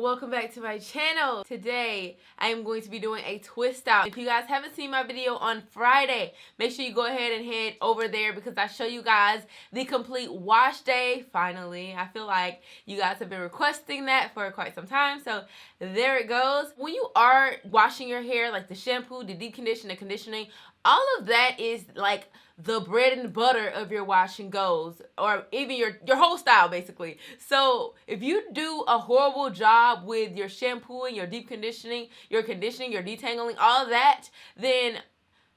welcome back to my channel. Today I am going to be doing a twist out. If you guys haven't seen my video on Friday, make sure you go ahead and head over there because I show you guys the complete wash day. Finally, I feel like you guys have been requesting that for quite some time, so there it goes. When you are washing your hair, like the shampoo, the deep condition, the conditioning, all of that is like the bread and butter of your wash and goes, or even your whole style basically. So if you do a horrible job with your shampooing, your deep conditioning, your detangling, all of that, then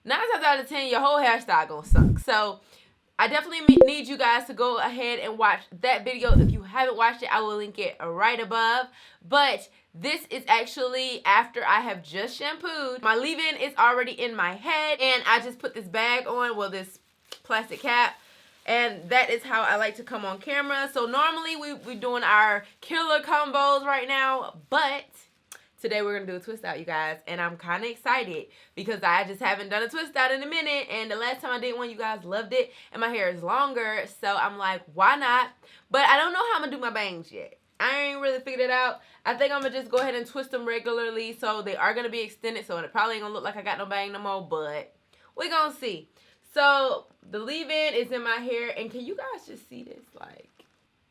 9 times out of 10 your whole hairstyle gonna suck. So I definitely need you guys to go ahead and watch that video. If you haven't watched it, I will link it right above. But this is actually after I have just shampooed. My leave-in is already in my head, and I just put this bag on, well, this plastic cap, and that is how I like to come on camera. So normally we're doing our killer combos right now, but today we're going to do a twist out, you guys, and I'm kind of excited because I just haven't done a twist out in a minute, and the last time I did one, you guys loved it, and my hair is longer, so I'm like, why not? But I don't know how I'm going to do my bangs yet. I ain't really figured it out. I think I'm going to just go ahead and twist them regularly, so they are going to be extended, so it probably ain't going to look like I got no bang no more, but we're going to see. So the leave-in is in my hair, and can you guys just see this? Like,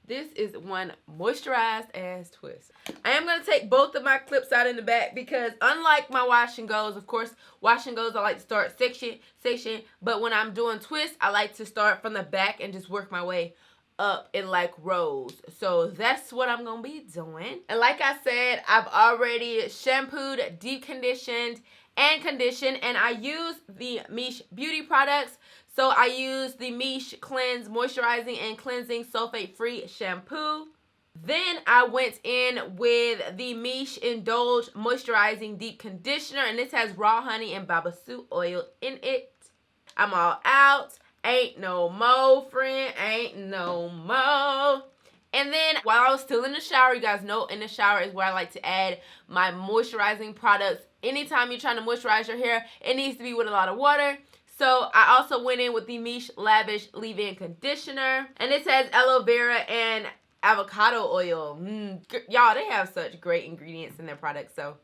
this is one moisturized ass twist. I am going to take both of my clips out in the back because unlike my wash and goes, of course, wash and goes, I like to start section, but when I'm doing twists, I like to start from the back and just work my way up in like rows. So that's what I'm going to be doing. And like I said, I've already shampooed, deep conditioned, and conditioned, and I use the Miche beauty products. So I use the Miche Cleanse Moisturizing and Cleansing Sulfate-Free Shampoo. Then I went in with the Miche Indulge Moisturizing Deep Conditioner, and this has raw honey and babassu oil in it. I'm all out. Ain't no more, friend. Ain't no more. And then while I was still in the shower, you guys know in the shower is where I like to add my moisturizing products. Anytime you're trying to moisturize your hair, it needs to be with a lot of water. So I also went in with the Miche Lavish Leave-In Conditioner. And this has aloe vera and avocado oil. Y'all, they have such great ingredients in their products. So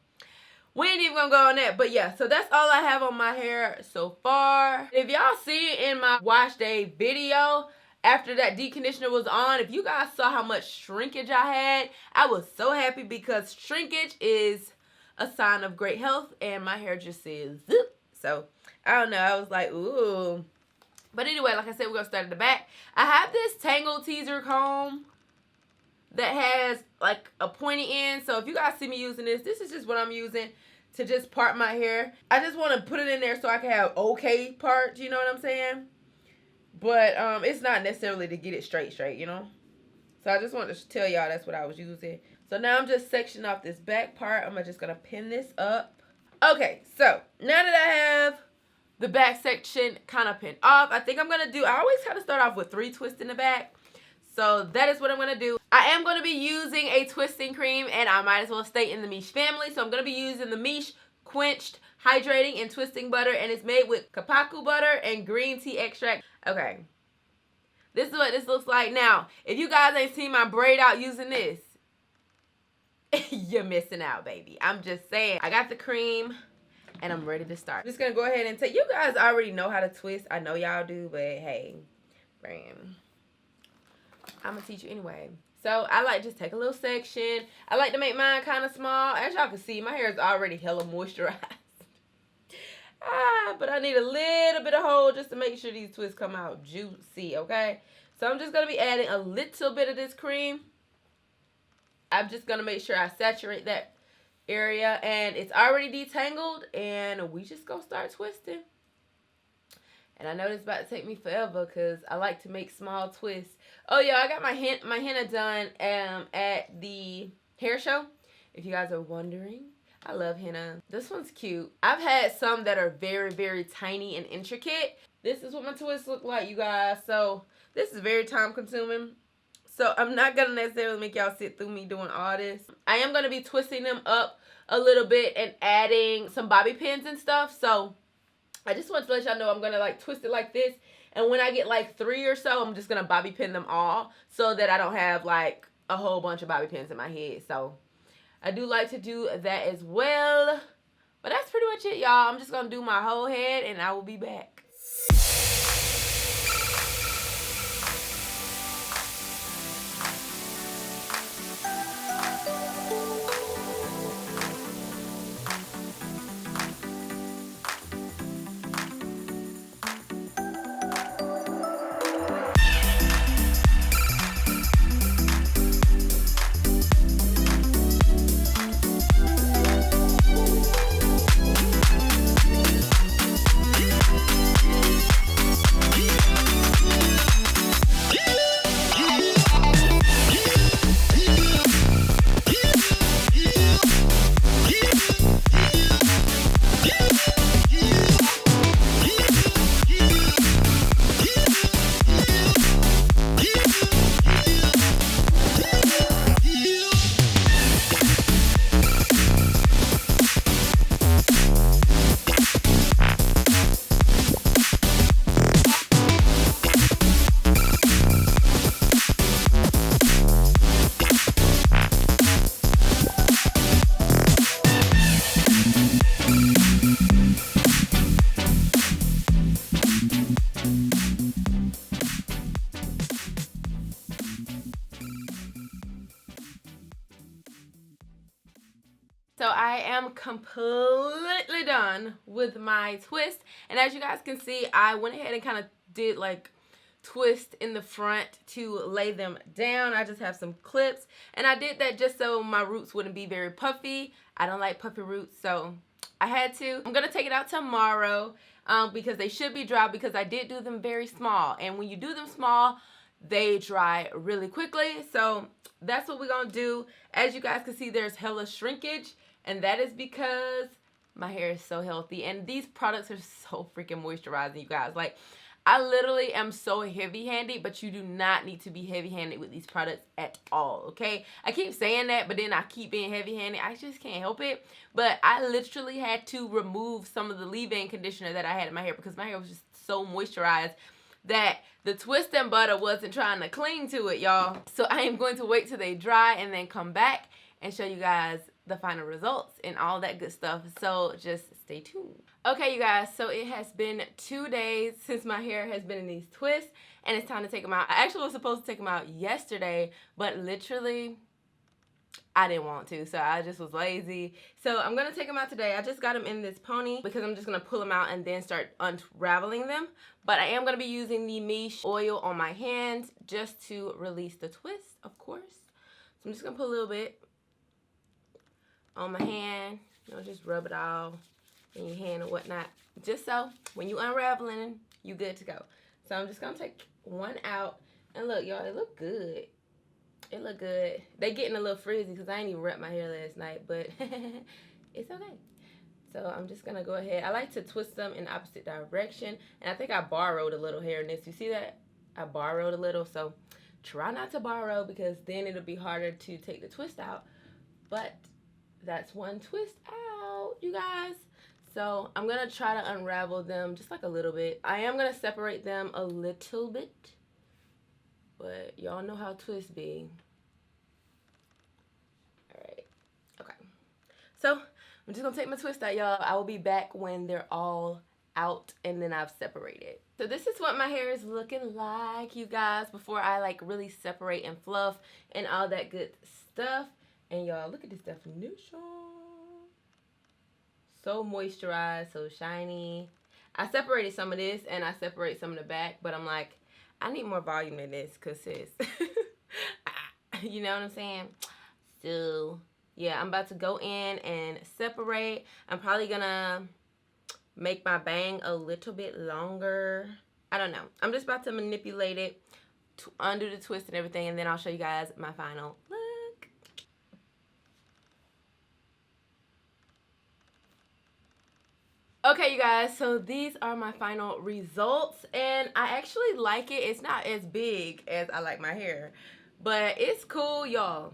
we ain't even gonna go on that. But yeah, so that's all I have on my hair so far. If y'all see in my wash day video, after that deep conditioner was on, if you guys saw how much shrinkage I had, I was so happy because shrinkage is a sign of great health, and my hair just says zip. So I don't know, I was like, ooh. But anyway, like I said, we're gonna start at the back. I have this Tangle Teaser comb that has like a pointy end. So if you guys see me using this, this is just what I'm using to just part my hair. I just want to put it in there so I can have okay parts, you know what I'm saying? But it's not necessarily to get it straight, you know? So I just wanted to tell y'all that's what I was using. So now I'm just sectioning off this back part. I'm just going to pin this up. Okay, so now that I have the back section kind of pinned off, I think I'm going to do, I always kind of start off with 3 twists in the back. So that is what I'm going to do. I am going to be using a twisting cream, and I might as well stay in the Miche family. So I'm going to be using the Miche Quenched Hydrating and Twisting Butter, and it's made with kapaku butter and green tea extract. Okay, this is what this looks like. Now, if you guys ain't seen my braid out using this, you're missing out, baby. I'm just saying. I got the cream, and I'm ready to start. I'm just going to go ahead and take, you guys already know how to twist. I know y'all do, but hey, bam. I'm going to teach you anyway. So I like just take a little section. I like to make mine kind of small. As y'all can see, my hair is already hella moisturized. But I need a little bit of hold just to make sure these twists come out juicy, okay? So I'm just going to be adding a little bit of this cream. I'm just going to make sure I saturate that area. And it's already detangled. And we just going to start twisting. And I know this is about to take me forever because I like to make small twists. Oh, yeah, I got my henna done at the hair show. If you guys are wondering, I love henna. This one's cute. I've had some that are very, very tiny and intricate. This is what my twists look like, you guys. So this is very time consuming. So I'm not going to necessarily make y'all sit through me doing all this. I am going to be twisting them up a little bit and adding some bobby pins and stuff. So I just want to let y'all know I'm going to like twist it like this. And when I get like 3 or so, I'm just going to bobby pin them all so that I don't have like a whole bunch of bobby pins in my head. So I do like to do that as well. But that's pretty much it, y'all. I'm just going to do my whole head and I will be back. So I am completely done with my twist. And as you guys can see, I went ahead and kind of did like twist in the front to lay them down. I just have some clips. And I did that just so my roots wouldn't be very puffy. I don't like puffy roots, so I had to. I'm going to take it out tomorrow because they should be dry because I did do them very small. And when you do them small, they dry really quickly. So that's what we're going to do. As you guys can see, there's hella shrinkage. And that is because my hair is so healthy. And these products are so freaking moisturizing, you guys. Like, I literally am so heavy-handed, but you do not need to be heavy-handed with these products at all, okay? I keep saying that, but then I keep being heavy-handed. I just can't help it. But I literally had to remove some of the leave-in conditioner that I had in my hair because my hair was just so moisturized that the twist and butter wasn't trying to cling to it, y'all. So I am going to wait till they dry and then come back and show you guys the final results and all that good stuff. So just stay tuned. Okay, you guys, so it has been 2 days since my hair has been in these twists and it's time to take them out. I actually was supposed to take them out yesterday, but literally I didn't want to, so I just was lazy. So I'm gonna take them out today. I just got them in this pony because I'm just gonna pull them out and then start unraveling them. But I am gonna be using the Miche oil on my hands just to release the twist, of course. So I'm just gonna put a little bit on my hand, you know, just rub it all in your hand or whatnot, just so when you unraveling, you good to go. So I'm just gonna take one out, and look, y'all, it look good. It look good. They getting a little frizzy because I ain't even wrapped my hair last night, but it's okay. So I'm just gonna go ahead. I like to twist them in the opposite direction, and I think I borrowed a little hair in this. You see that? I borrowed a little, so try not to borrow because then it'll be harder to take the twist out. But that's one twist out, you guys. So I'm gonna try to unravel them just like a little bit. I am gonna separate them a little bit, but y'all know how twists be. All right, okay. So I'm just gonna take my twist out, y'all. I will be back when they're all out and then I've separated. So this is what my hair is looking like, you guys, before I like really separate and fluff and all that good stuff. And y'all, look at this definition. So moisturized, so shiny. I separated some of this and I separate some of the back, but I'm like, I need more volume than this because sis, you know what I'm saying? So yeah, I'm about to go in and separate. I'm probably gonna make my bang a little bit longer. I don't know. I'm just about to manipulate it to undo the twist and everything, and then I'll show you guys my final look. Okay, you guys, so these are my final results, and I actually like it. It's not as big as I like my hair, but it's cool, y'all.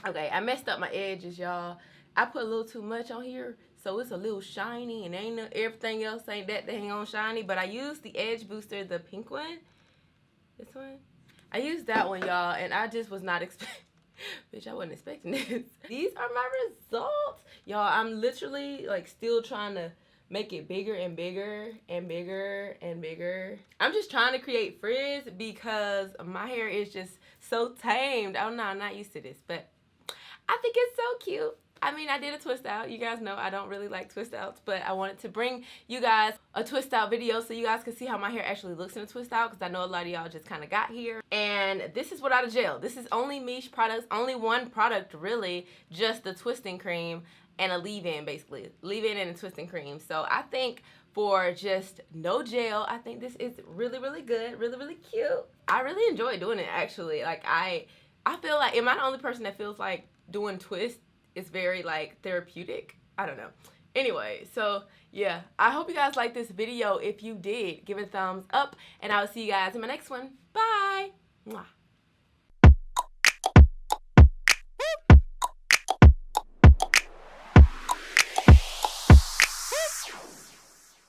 Okay, I messed up my edges, y'all. I put a little too much on here, so it's a little shiny, and ain't everything else ain't that dang on shiny, but I used the edge booster, the pink one. This one. I used that one, y'all, and I just was not expecting. Bitch, I wasn't expecting this. These are my results. Y'all, I'm literally like still trying to make it bigger and bigger and bigger and bigger. I'm just trying to create frizz because my hair is just so tamed. Oh no, I'm not used to this, but I think it's so cute. I mean, I did a twist out. You guys know I don't really like twist outs, but I wanted to bring you guys a twist out video so you guys can see how my hair actually looks in a twist out, because I know a lot of y'all just kind of got here. And this is without a gel. This is only Miche products, only one product really, just the twisting cream and a leave-in, basically. Leave-in and a twisting cream. So I think for just no gel, I think this is really, really good, really, really cute. I really enjoy doing it, actually. Like, I feel like, am I the only person that feels like doing twists is very like therapeutic? I don't know. Anyway, so yeah, I hope you guys liked this video. If you did, give it a thumbs up, and I will see you guys in my next one. Bye. Mwah.